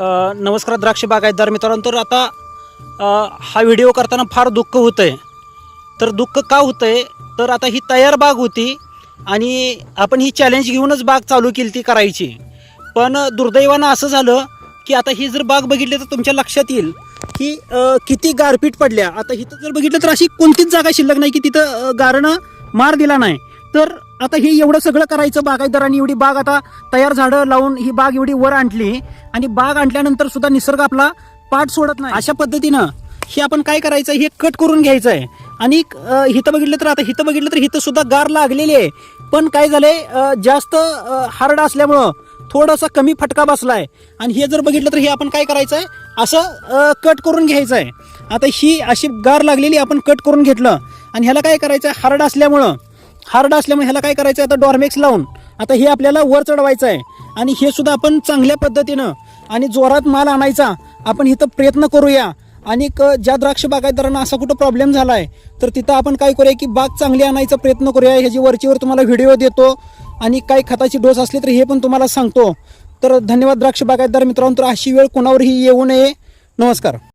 नमस्कार द्राक्ष बागायतदार मित्रांनो. तर आता हा व्हिडिओ करताना फार दुःख होतं आहे. तर दुःख का होतं आहे, तर आता ही तयार बाग होती आणि आपण ही चॅलेंज घेऊनच बाग चालू केली ती करायची. पण दुर्दैवानं असं झालं की आता ही जर बाग बघितली तर तुमच्या लक्षात येईल की किती गारपीट पडल्या. आता इथं जर बघितलं तर अशी कोणतीच जागा शिल्लक नाही की तिथं गारनं मार दिला नाही. तर आता हे एवढं सगळं करायचं बागायतदारांनी, एवढी बाग आता तयार झाडं लावून ही बाग एवढी वर आणली आणि बाग आणल्यानंतर सुद्धा निसर्ग आपला पाठ सोडत नाही. अशा पद्धतीनं हे आपण काय करायचं, हे कट करून घ्यायचं आहे. आणि इथं बघितलं तर आता इथं बघितलं तर इथं सुद्धा गार लागलेली आहे. पण काय झालंय, जास्त हार्ड असल्यामुळं थोडासा कमी फटका बसलाय. आणि हे जर बघितलं तर हे आपण काय करायचं आहे, असं कट करून घ्यायचं आहे. आता ही अशी गार लागलेली आपण कट करून घेतलं आणि ह्याला काय करायचं आहे, हार्ड असल्यामुळं ह्याला काय करायचं आहे, आता डॉर्मेक्स लावून आता हे आपल्याला वर चढवायचं आहे. आणि हे सुद्धा आपण चांगल्या पद्धतीनं आणि जोरात माल आणायचा आपण इथं प्रयत्न करूया. आणि ज्या द्राक्ष बागायतदारांना असा कुठं प्रॉब्लेम झाला आहे तर तिथं आपण काय करूया की बाग चांगली आणायचा प्रयत्न करूया. ह्याची वरचीवर तुम्हाला व्हिडिओ देतो आणि काही खताची डोस असली तर हे पण तुम्हाला सांगतो. तर धन्यवाद द्राक्ष बागायतदार मित्रांनो. तर अशी वेळ कोणावरही येऊ नये. नमस्कार.